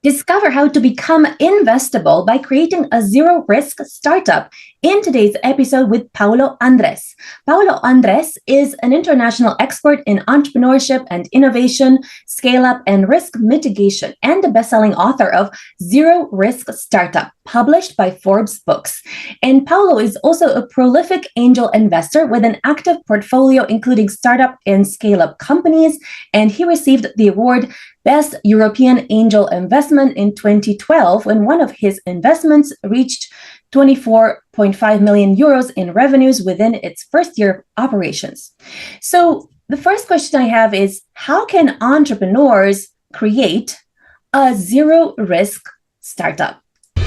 Discover how to become investable by creating a zero-risk startup in today's episode with Paulo Andrez. Paulo Andrez is an international expert in entrepreneurship and innovation, scale-up, and risk mitigation, and the best-selling author of Zero Risk Startup, published by Forbes Books. And Paulo is also a prolific angel investor with an active portfolio including startup and scale-up companies, and he received the award Best European Angel Investment in 2012 when one of his investments reached 24.5 million euros in revenues within its first year of operations. So the first question I have is, how can entrepreneurs create a zero-risk startup?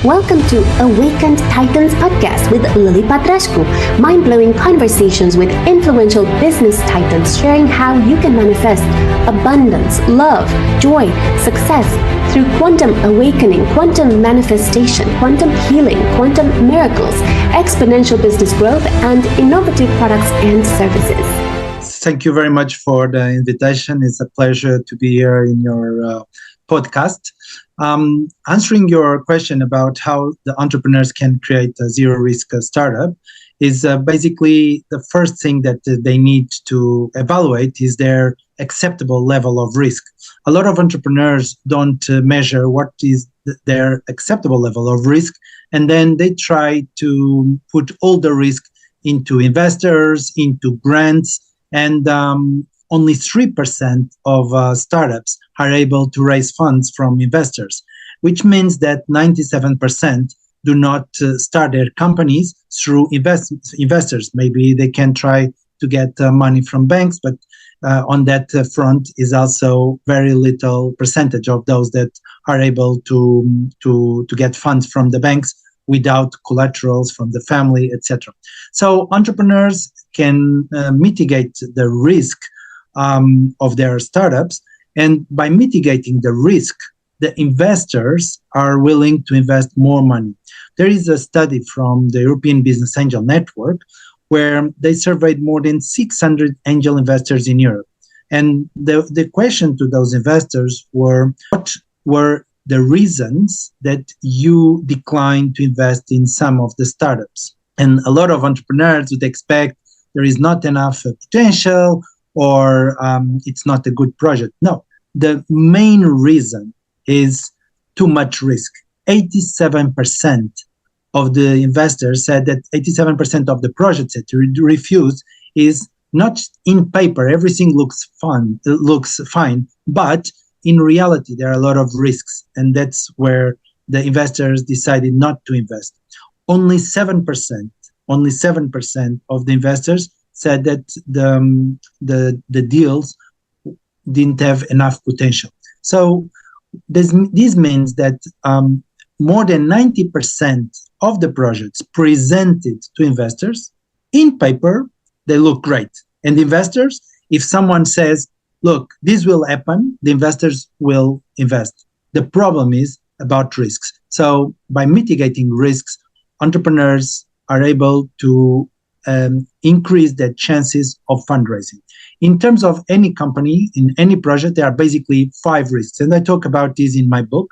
Welcome to Awakened Titans podcast with Lily Patrascu. Mind-blowing conversations with influential business titans sharing how you can manifest abundance, love, joy, success through quantum awakening, quantum manifestation, quantum healing, quantum miracles, exponential business growth, and innovative products and services. Thank you very much for the invitation. It's a pleasure to be here in your podcast. Answering your question about how the entrepreneurs can create a zero-risk startup is basically the first thing that they need to evaluate is their acceptable level of risk. A lot of entrepreneurs don't measure what is their acceptable level of risk, and then they try to put all the risk into investors, into grants, and only 3% of startups are able to raise funds from investors, which means that 97% do not start their companies through investors. Maybe they can try to get money from banks, but on that front is also very little percentage of those that are able to get funds from the banks without collaterals from the family, etc. So entrepreneurs can mitigate the risk of their startups, and by mitigating the risk, the investors are willing to invest more money. There is a study from the European Business Angel Network where they surveyed more than 600 angel investors in Europe. And the question to those investors were, what were the reasons that you declined to invest in some of the startups? And a lot of entrepreneurs would expect there is not enough potential, or it's not a good project. No, the main reason is too much risk. 87% of the investors said that 87% of the projects that refused is not in paper, everything looks fine, but in reality, there are a lot of risks, and that's where the investors decided not to invest. Only 7% of the investors said that the deals didn't have enough potential. So this means that more than 90% of the projects presented to investors, in paper, they look great. And investors, if someone says, look, this will happen, the investors will invest. The problem is about risks. So by mitigating risks, entrepreneurs are able to increase their chances of fundraising. In terms of any company, in any project, there are basically 5 risks. And I talk about this in my book,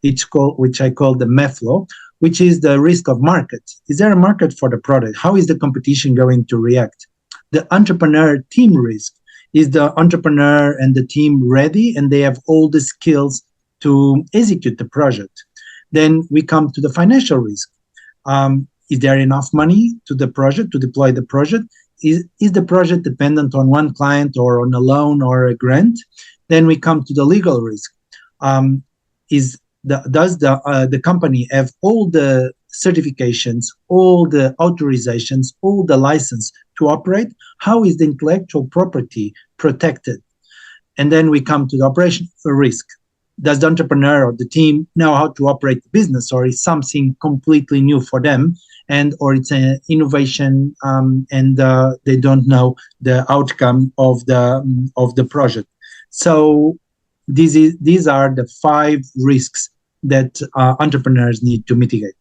which I call the MEF law, which is the risk of market. Is there a market for the product? How is the competition going to react? The entrepreneur team risk. Is the entrepreneur and the team ready and they have all the skills to execute the project? Then we come to the financial risk. Is there enough money to the project, to deploy the project? Is the project dependent on one client or on a loan or a grant? Then we come to the legal risk. Does the company have all the certifications, all the authorizations, all the license to operate? How is the intellectual property protected? And then we come to the operational risk. Does the entrepreneur or the team know how to operate the business, or is something completely new for them, or it's an innovation and they don't know the outcome of the project? So these are the 5 risks that entrepreneurs need to mitigate.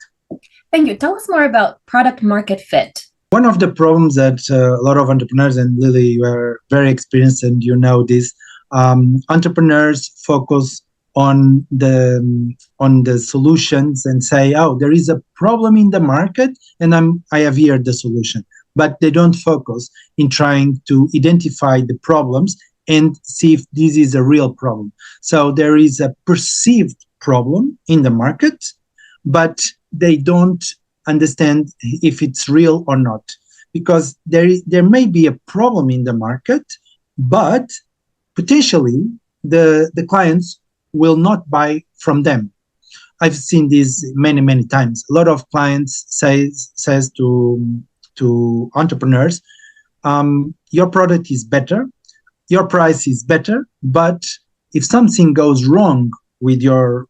Thank you. Tell us more about product market fit. One of the problems that a lot of entrepreneurs, and Lily, you are very experienced and you know this, entrepreneurs focus on the solutions and say, oh, there is a problem in the market, and I have here the solution. But they don't focus in trying to identify the problems and see if this is a real problem. So there is a perceived problem in the market, but they don't understand if it's real or not, because there may be a problem in the market, but potentially the clients will not buy from them. I've seen this many times. A lot of clients says to entrepreneurs, your product is better, your price is better, but if something goes wrong with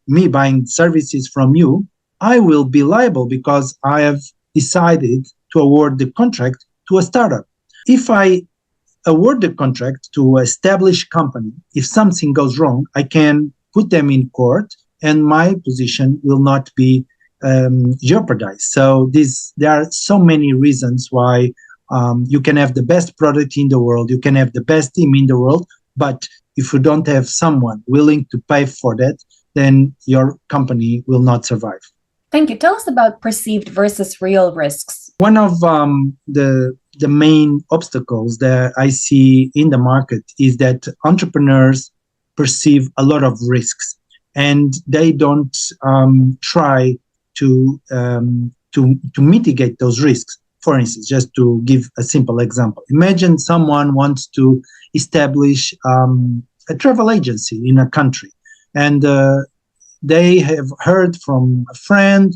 me buying services from you, I will be liable because I have decided to award the contract to a startup. If I award the contract to an established company, if something goes wrong, I can put them in court and my position will not be jeopardized. So there are so many reasons why you can have the best product in the world, you can have the best team in the world, but if you don't have someone willing to pay for that, then your company will not survive. Thank you. Tell us about perceived versus real risks. One of the main obstacles that I see in the market is that entrepreneurs perceive a lot of risks, and they don't try to mitigate those risks. For instance, just to give a simple example, imagine someone wants to establish a travel agency in a country, and they have heard from a friend,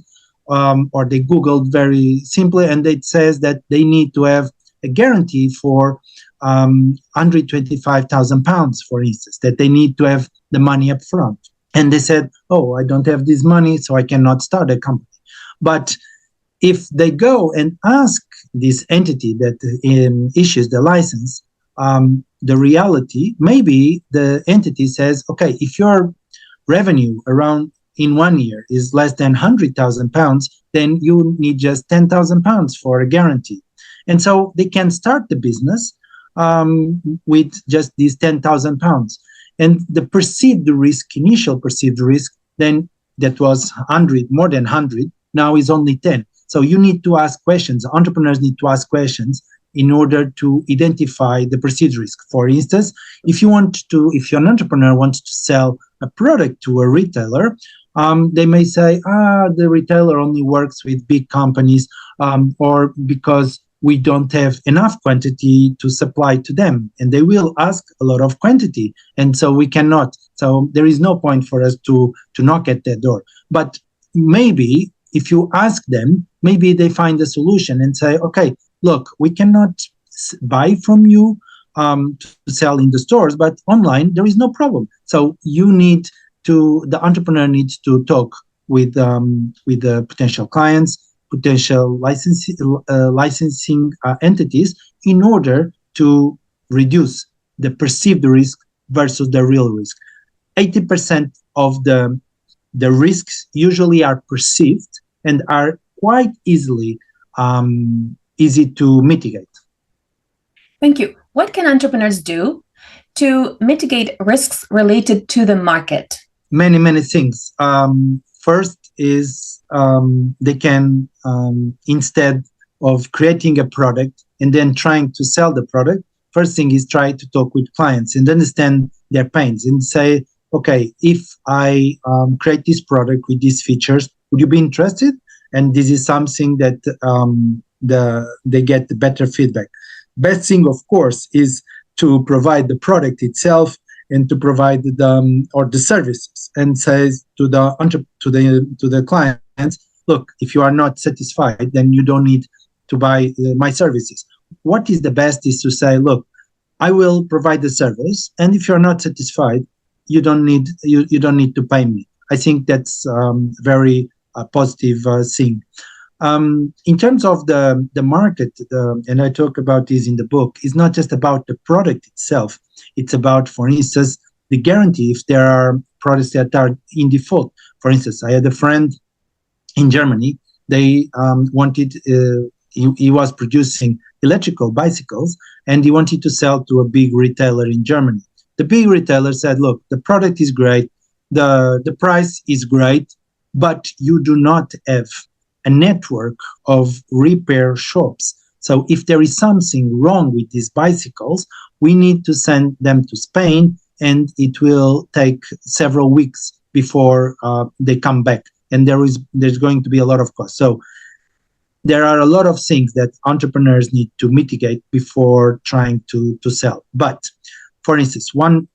or they Googled very simply, and it says that they need to have a guarantee for £125,000, for instance, that they need to have the money up front. And they said, oh, I don't have this money, so I cannot start a company. But if they go and ask this entity that issues the license, the reality, maybe the entity says, okay, if your revenue around in 1 year is less than £100,000, then you need just £10,000 for a guarantee. And so they can start the business with just these £10,000. And the perceived risk, initial perceived risk, then that was 100, more than 100, now is only 10. So you need to ask questions. Entrepreneurs need to ask questions in order to identify the perceived risk. For instance, if you're an entrepreneur wants to sell a product to a retailer, they may say, the retailer only works with big companies, or because we don't have enough quantity to supply to them. And they will ask a lot of quantity. And so we cannot. So there is no point for us to knock at that door. But maybe if you ask them, maybe they find a solution and say, okay, look, we cannot buy from you to sell in the stores, but online there is no problem. So the entrepreneur needs to talk with the potential clients, potential licensing entities, in order to reduce the perceived risk versus the real risk. 80% of the risks usually are perceived and are quite easy to mitigate. Thank you. What can entrepreneurs do to mitigate risks related to the market? Many things. First is they can, instead of creating a product and then trying to sell the product, first thing is try to talk with clients and understand their pains and say, okay, if I create this product with these features, would you be interested? And this is something that they get the better feedback. Best thing, of course, is to provide the product itself and to provide the services, and says to the clients, look, if you are not satisfied, then you don't need to buy my services. What is the best is to say, look, I will provide the service, and if you're not satisfied, you don't need to pay me. I think that's very positive thing. In terms of the market, and I talk about this in the book, it's not just about the product itself. It's about, for instance, the guarantee if there are products that are in default. For instance, I had a friend in Germany. They he was producing electrical bicycles, and he wanted to sell to a big retailer in Germany. The big retailer said, look, the product is great. The price is great, but you do not have a network of repair shops. So if there is something wrong with these bicycles, we need to send them to Spain, and it will take several weeks before they come back. And there's going to be a lot of cost. So there are a lot of things that entrepreneurs need to mitigate before trying to sell. But for instance, one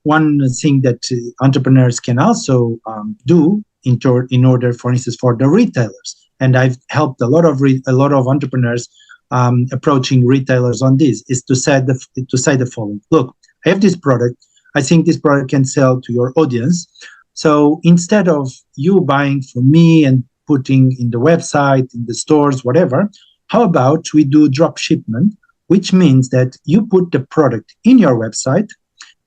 thing that entrepreneurs can also do in order, for instance, for the retailers, and I've helped a lot of entrepreneurs approaching retailers on this, is to say the following: look, I have this product. I think this product can sell to your audience. So instead of you buying from me and putting in the website, in the stores, whatever, how about we do drop shipment, which means that you put the product in your website,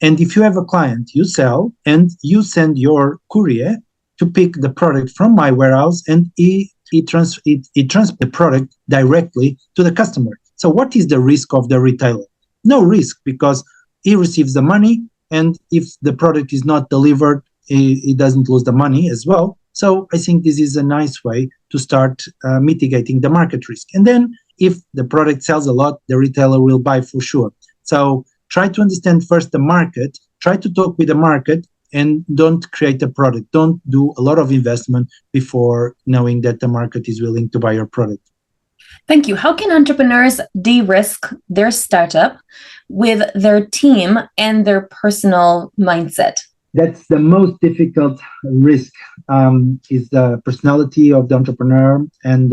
and if you have a client, you sell, and you send your courier to pick the product from my warehouse, and it transfers the product directly to the customer. So what is the risk of the retailer? No risk, because he receives the money, and if the product is not delivered, he doesn't lose the money as well. So I think this is a nice way to start mitigating the market risk. And then if the product sells a lot, the retailer will buy for sure. So try to understand first the market, try to talk with the market, and don't create a product. Don't do a lot of investment before knowing that the market is willing to buy your product. Thank you. How can entrepreneurs de-risk their startup with their team and their personal mindset? That's the most difficult risk, is the personality of the entrepreneur and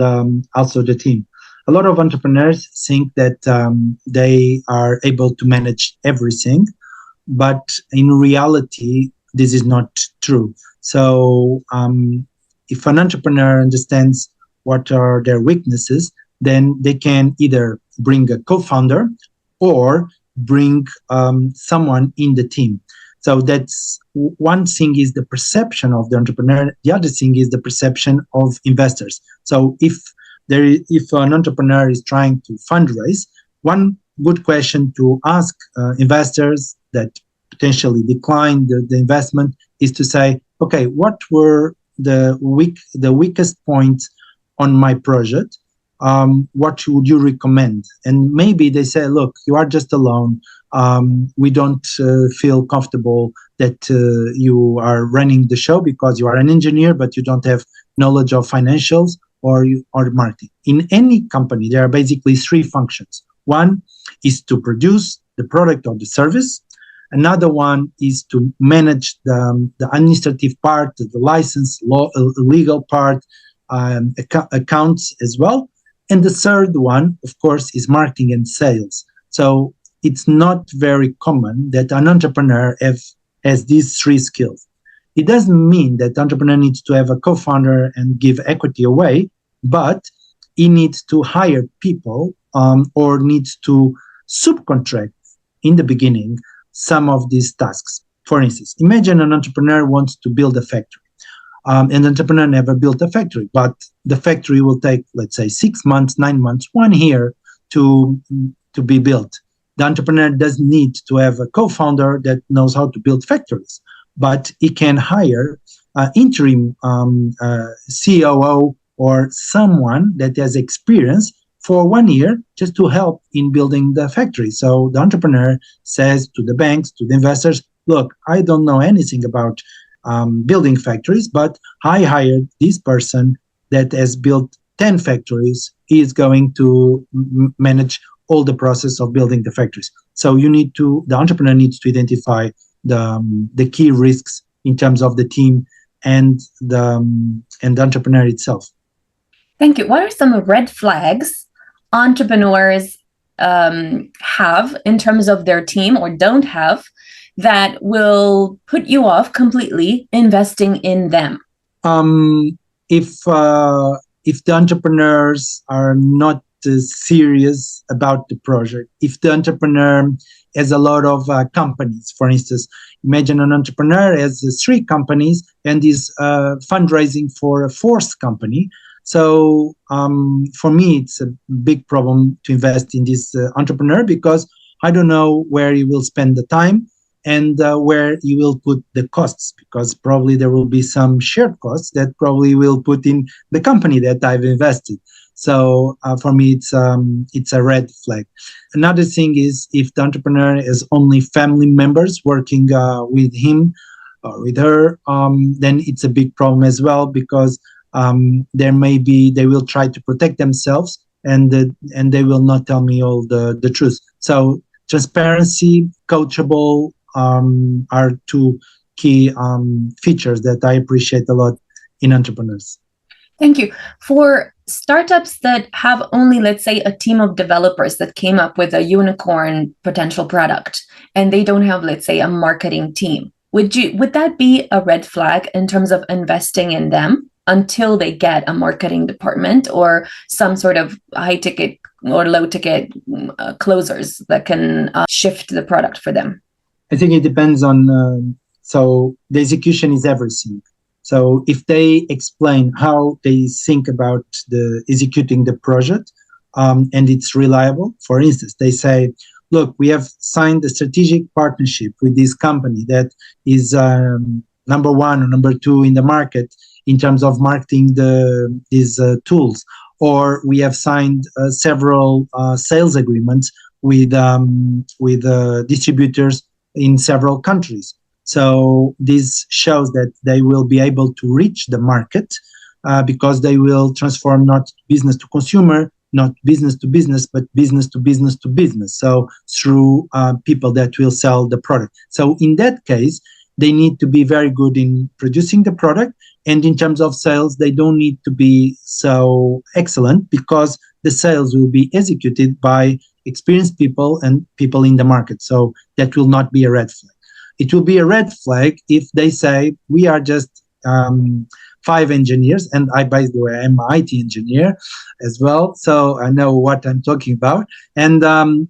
also the team. A lot of entrepreneurs think that they are able to manage everything, but in reality, this is not true. So if an entrepreneur understands what are their weaknesses, then they can either bring a co-founder or bring someone in the team. So that's one thing, is the perception of the entrepreneur. The other thing is the perception of investors. So if an entrepreneur is trying to fundraise, one good question to ask investors that potentially decline the investment is to say, okay, what were the weakest points on my project? What would you recommend? And maybe they say, look, you are just alone. We don't feel comfortable that you are running the show because you are an engineer, but you don't have knowledge of financials or marketing. In any company, there are basically three functions. One is to produce the product or the service. Another one is to manage the administrative part, the license, legal part, accounts as well. And the third one, of course, is marketing and sales. So it's not very common that an entrepreneur has these three skills. It doesn't mean that the entrepreneur needs to have a co-founder and give equity away, but he needs to hire people or needs to subcontract in the beginning some of these tasks. For instance, imagine an entrepreneur wants to build a factory. An entrepreneur never built a factory, but the factory will take, let's say, 6 months, 9 months, 1 year to be built. The entrepreneur doesn't need to have a co-founder that knows how to build factories, but he can hire an interim COO or someone that has experience for 1 year just to help in building the factory. So the entrepreneur says to the banks, to the investors, look, I don't know anything about building factories, but I hired this person that has built 10 factories. He is going to manage all the process of building the factories. So the entrepreneur needs to identify the key risks in terms of the team and the entrepreneur itself. Thank you. What are some red flags entrepreneurs have in terms of their team or don't have that will put you off completely investing in them? If the entrepreneurs are not serious about the project, if the entrepreneur has a lot of companies, for instance, imagine an entrepreneur has 3 companies and is fundraising for a 4th company. So for me, it's a big problem to invest in this entrepreneur because I don't know where he will spend the time. and where you will put the costs, because probably there will be some shared costs that probably will put in the company that I've invested. So for me, it's a red flag. Another thing is if the entrepreneur has only family members working with him or with her, then it's a big problem as well, because they will try to protect themselves, and they will not tell me all the truth. So transparency, coachable are two key features that I appreciate a lot in entrepreneurs. Thank you. For startups that have only, let's say, a team of developers that came up with a unicorn potential product, and they don't have, let's say, a marketing team, would that be a red flag in terms of investing in them until they get a marketing department or some sort of high ticket or low ticket closers that can shift the product for them? I think it depends on, so the execution is everything. So if they explain how they think about executing the project, and it's reliable, for instance, they say, look, we have signed a strategic partnership with this company that is number one or number two in the market in terms of marketing these tools, or we have signed several sales agreements with distributors in several countries. So this shows that they will be able to reach the market because they will transform not business to consumer, not business to business, but business to business to business. So through people that will sell the product. So in that case, they need to be very good in producing the product. And in terms of sales, they don't need to be so excellent, because the sales will be executed by experienced people and people in the market. So that will not be a red flag. It will be a red flag if they say, we are just 5 engineers, and I, by the way, I'm an IT engineer as well, so I know what I'm talking about. And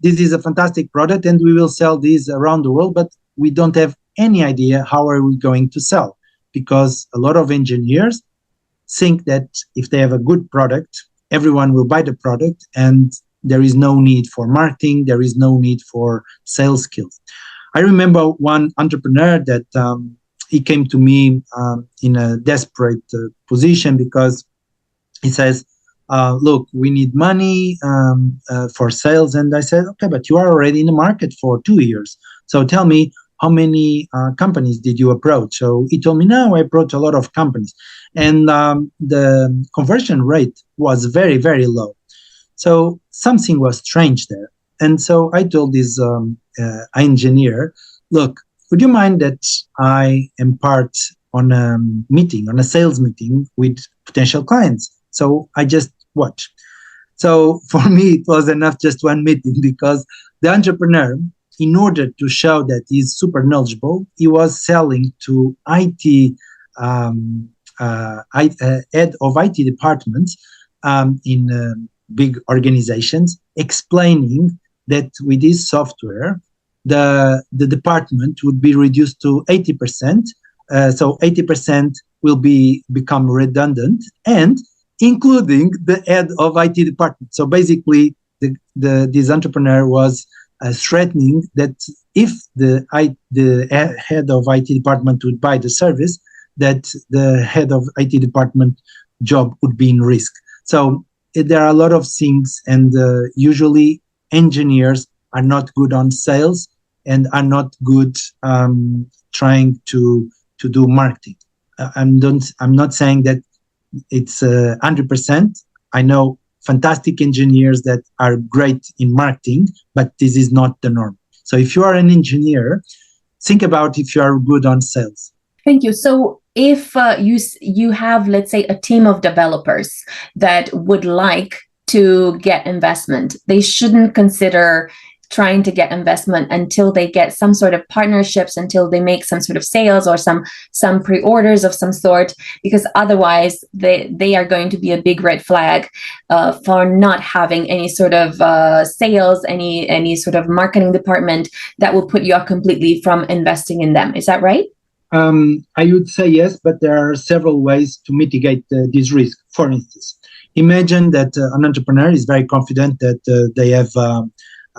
this is a fantastic product, and we will sell these around the world, but we don't have any idea how are we going to sell, because a lot of engineers think that if they have a good product, everyone will buy the product, and there is no need for marketing, there is no need for sales skills. I remember one entrepreneur that he came to me in a desperate position, because he says, look, we need money for sales. And I said, okay, but you are already in the market for 2 years. So tell me, how many companies did you approach? So he told me, no, I approached a lot of companies. And the conversion rate was very, very low. So something was strange there. And so I told this engineer, look, would you mind that I am part on a meeting, on a sales meeting with potential clients? So I just watch. So for me, it was enough just one meeting, because the entrepreneur, in order to show that he's super knowledgeable, he was selling to IT, head of IT departments in big organizations, explaining that with this software, the department would be reduced to 80%. So 80% will become redundant, and including the head of IT department. So basically, this entrepreneur was threatening that if the head of IT department would buy the service, that the head of IT department job would be in risk. So there are a lot of things, and usually engineers are not good on sales and are not good trying to do marketing. I'm not saying that it's 100%. I know fantastic engineers that are great in marketing, but this is not the norm. So if you are an engineer, think about if you are good on sales. Thank you. So if you have, let's say, a team of developers that would like to get investment, they shouldn't consider trying to get investment until they get some sort of partnerships, until they make some sort of sales or some pre-orders of some sort, because otherwise they are going to be a big red flag for not having any sort of sales, any sort of marketing department that will put you off completely from investing in them. Is that right? I would say yes, but there are several ways to mitigate this risk. For instance, imagine that an entrepreneur is very confident that they have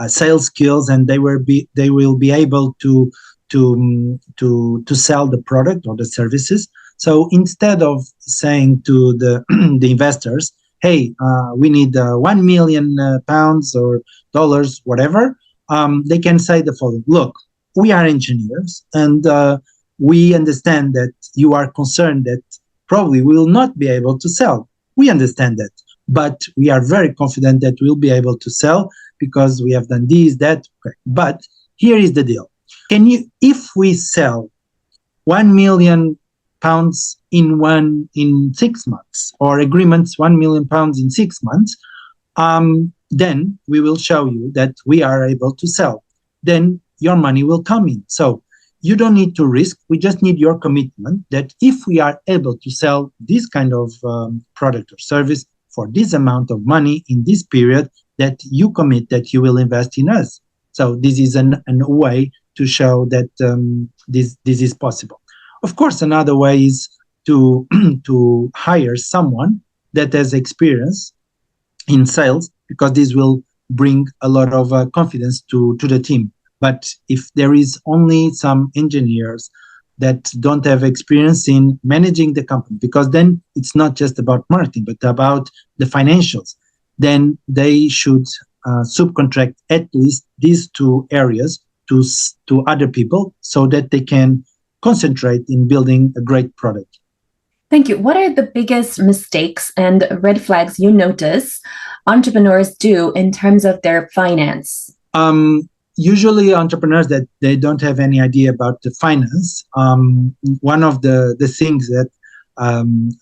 sales skills, and they will be able to to sell the product or the services. So instead of saying to the the investors, "Hey, we need 1 million pounds or dollars, whatever," they can say the following: "Look, we are engineers, and we understand that you are concerned that probably we will not be able to sell. We understand that, but we are very confident that we'll be able to sell because we have done this, that. Okay. But here is the deal. If we sell 1 million pounds in 6 months, or agreements 1 million pounds in 6 months, then we will show you that we are able to sell. Then your money will come in. So you don't need to risk. We just need your commitment that if we are able to sell this kind of product or service for this amount of money in this period, that you commit that you will invest in us." So this is a way to show that this is possible. Of course, another way is to to hire someone that has experience in sales, because this will bring a lot of confidence to the team. But if there is only some engineers that don't have experience in managing the company, because then it's not just about marketing, but about the financials, then they should subcontract at least these two areas to other people so that they can concentrate in building a great product. Thank you. What are the biggest mistakes and red flags you notice entrepreneurs do in terms of their finance? Usually entrepreneurs that they don't have any idea about the finance. One of the things that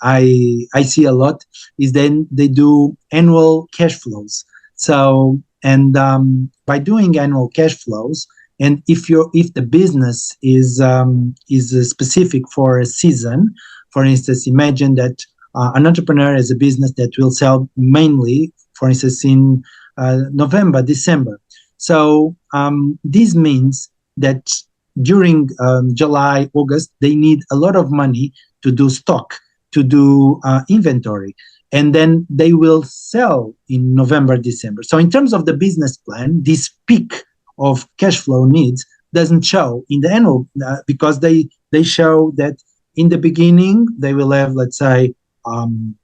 I see a lot is then they do annual cash flows. So, and by doing annual cash flows, and if the business is specific for a season, for instance, imagine that an entrepreneur has a business that will sell mainly, for instance, in November, December. So this means that during July, August, they need a lot of money to do stock, to do inventory, and then they will sell in November, December. So in terms of the business plan, this peak of cash flow needs doesn't show in the annual because they show that in the beginning they will have, let's say, 1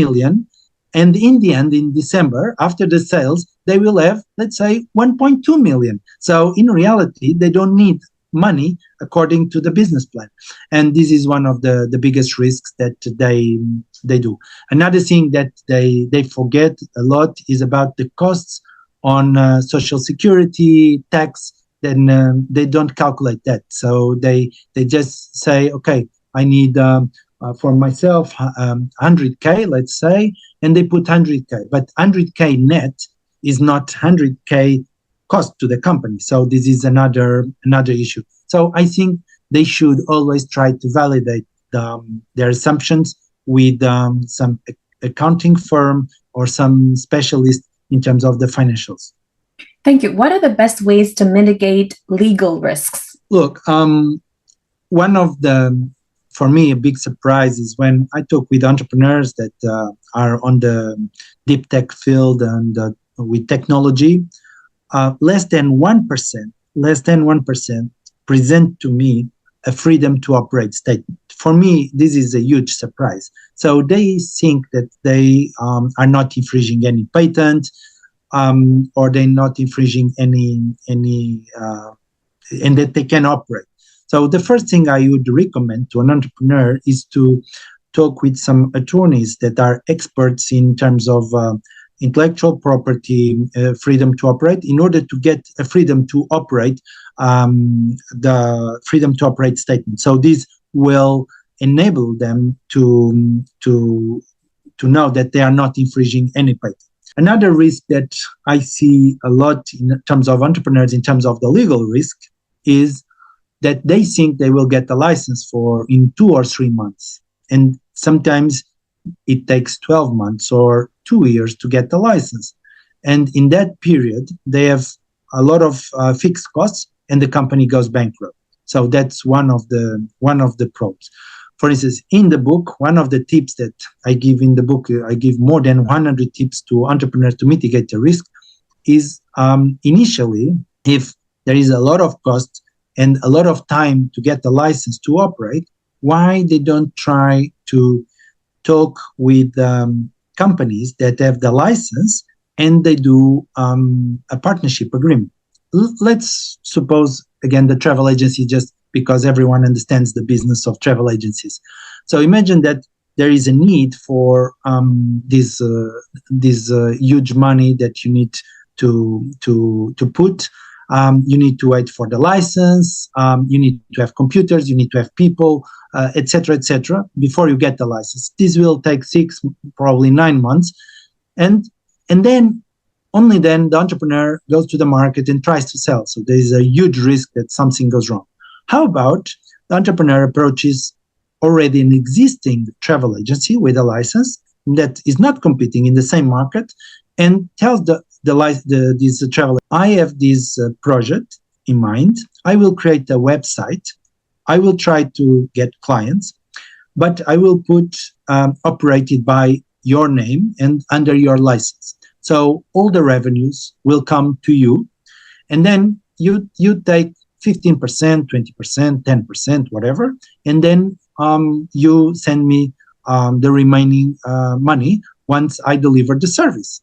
million, and in the end, in December, after the sales, they will have, let's say, 1.2 million. So in reality, they don't need money according to the business plan. And this is one of the biggest risks that they do. Another thing that they forget a lot is about the costs on social security, tax. Then they don't calculate that. So they just say, okay, I need for myself 100K, let's say, and they put 100K. But 100K net is not 100K cost to the company. So this is another issue. So I think they should always try to validate their assumptions with some accounting firm or some specialist in terms of the financials. Thank you. What are the best ways to mitigate legal risks? Look, one of for me, a big surprise is when I talk with entrepreneurs that are on the deep tech field and with technology, less than 1% present to me a freedom to operate statement. For me, this is a huge surprise. So they think that they are not infringing any patent, or they're not infringing any and that they can operate. So the first thing I would recommend to an entrepreneur is to talk with some attorneys that are experts in terms of intellectual property, freedom to operate, in order to get a freedom to operate, the freedom to operate statement. So this will enable them to know that they are not infringing any patent. Another risk that I see a lot in terms of entrepreneurs, in terms of the legal risk, is that they think they will get a license in 2 or 3 months. And sometimes it takes 12 months or 2 years to get the license. And in that period, they have a lot of fixed costs and the company goes bankrupt. So that's one of the pros. For instance, in the book, one of the tips that I give in the book, I give more than 100 tips to entrepreneurs to mitigate the risk, is initially, if there is a lot of cost, and a lot of time to get the license to operate, why they don't try to talk with companies that have the license and they do a partnership agreement? Let's suppose, again, the travel agency, just because everyone understands the business of travel agencies. So imagine that there is a need for this huge money that you need to put. You need to wait for the license. You need to have computers. You need to have people, etc., etc., before you get the license. This will take 6, probably 9 months, and then only then the entrepreneur goes to the market and tries to sell. So there is a huge risk that something goes wrong. How about the entrepreneur approaches already an existing travel agency with a license that is not competing in the same market and tells this travel, I have this project in mind. I will create a website. I will try to get clients, but I will put operated by your name and under your license. So all the revenues will come to you, and then you take 15%, 20%, 10%, whatever, and then you send me the remaining money once I deliver the service.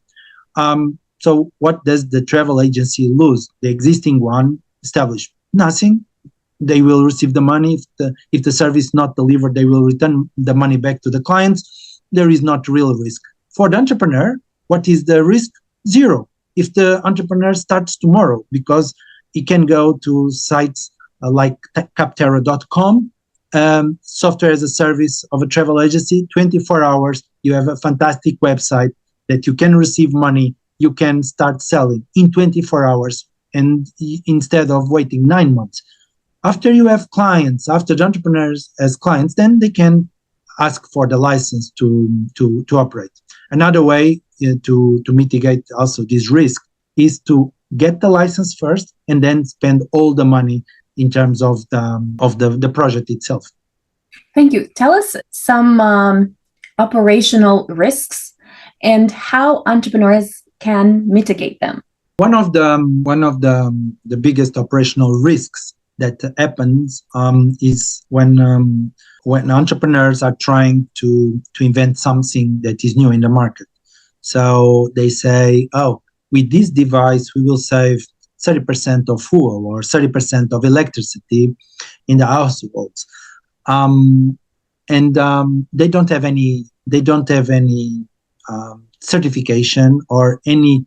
So what does the travel agency lose? The existing one established nothing. They will receive the money. If the service is not delivered, they will return the money back to the clients. There is not real risk. For the entrepreneur, what is the risk? Zero. If the entrepreneur starts tomorrow, because he can go to sites like capterra.com, software as a service of a travel agency, 24 hours, you have a fantastic website that you can receive money, you can start selling in 24 hours, and instead of waiting 9 months. After you have clients, after the entrepreneurs as clients, then they can ask for the license to operate. Another way to mitigate also this risk is to get the license first and then spend all the money in terms of the project itself. Thank you. Tell us some operational risks and how entrepreneurs can mitigate them. One of the biggest operational risks that happens is when entrepreneurs are trying to invent something that is new in the market. So they say, oh, with this device, we will save 30% of fuel or 30% of electricity in the households. And they don't have any certification or any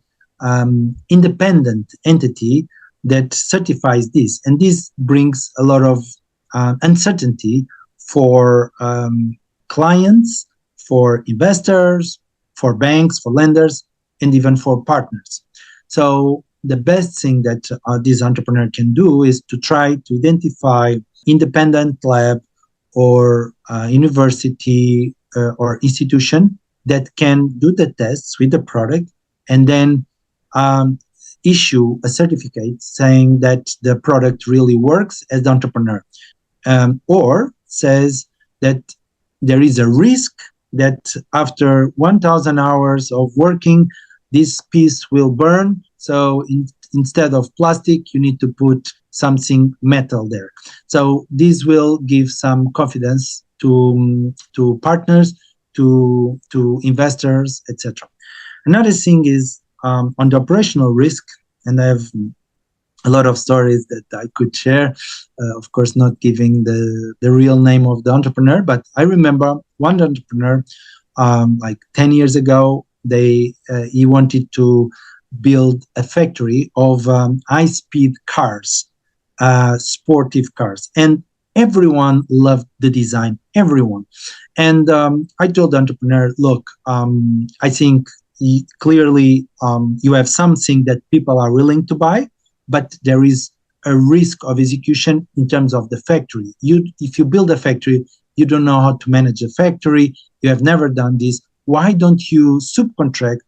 independent entity that certifies this. And this brings a lot of uncertainty for clients, for investors, for banks, for lenders, and even for partners. So the best thing that this entrepreneur can do is to try to identify independent lab or university or institution that can do the tests with the product and then issue a certificate saying that the product really works as the entrepreneur, or says that there is a risk that after 1,000 hours of working, this piece will burn. So instead of plastic, you need to put something metal there. So this will give some confidence to partners, to investors, etc. Another thing is on the operational risk, and I have a lot of stories that I could share, of course, not giving the real name of the entrepreneur, but I remember one entrepreneur, like 10 years ago, he wanted to build a factory of high-speed cars, sportive cars, and everyone loved the design, everyone. And I told the entrepreneur, look, I think clearly you have something that people are willing to buy, but there is a risk of execution in terms of the factory. If you build a factory, you don't know how to manage a factory, you have never done this. Why don't you subcontract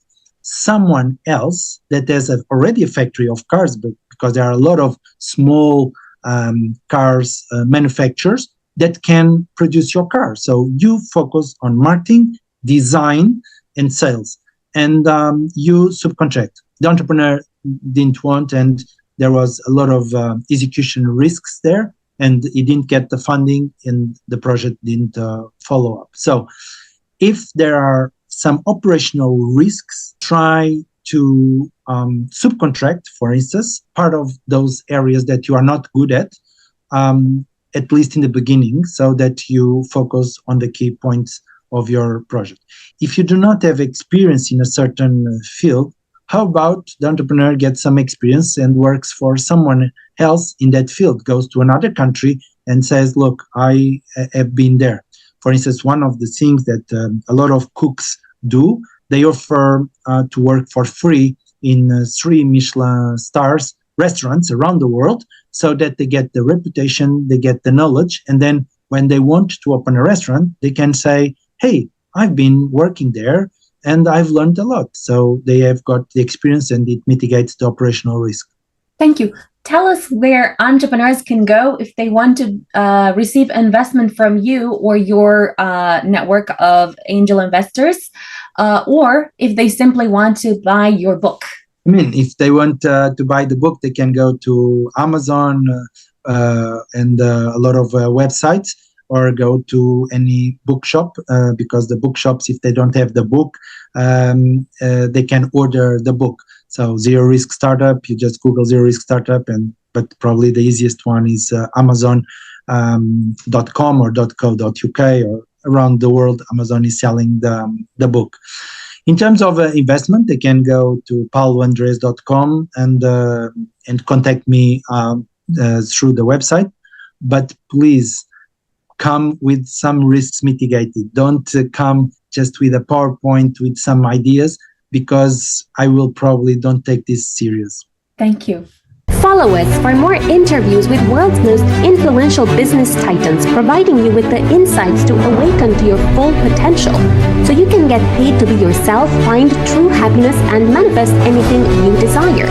someone else that has already a factory of cars, because there are a lot of small cars manufacturers that can produce your car. So you focus on marketing, design, and sales, and you subcontract. The entrepreneur didn't want, and there was a lot of execution risks there, and he didn't get the funding, and the project didn't follow up. So if there are some operational risks, try to subcontract, for instance, part of those areas that you are not good at least in the beginning, so that you focus on the key points of your project. If you do not have experience in a certain field, how about the entrepreneur gets some experience and works for someone else in that field, goes to another country and says, look, I have been there. For instance, one of the things that a lot of cooks do, they offer to work for free in 3 Michelin stars restaurants around the world, so that they get the reputation, they get the knowledge, and then when they want to open a restaurant, they can say, hey, I've been working there and I've learned a lot. So they have got the experience, and it mitigates the operational risk. Thank you. Tell us where entrepreneurs can go if they want to receive investment from you or your network of angel investors, or if they simply want to buy your book. I mean, if they want to buy the book, they can go to Amazon and a lot of websites, or go to any bookshop, because the bookshops, if they don't have the book, they can order the book. So Zero Risk Startup, you just Google Zero Risk Startup, but probably the easiest one is Amazon.com or .co.uk, or around the world, Amazon is selling the book. In terms of investment, they can go to pauloandrez.com and contact me through the website. But please come with some risks mitigated. Don't come just with a PowerPoint with some ideas, because I will probably don't take this serious. Thank you. Follow us for more interviews with world's most influential business titans, providing you with the insights to awaken to your full potential, so you can get paid to be yourself, find true happiness, and manifest anything you desire.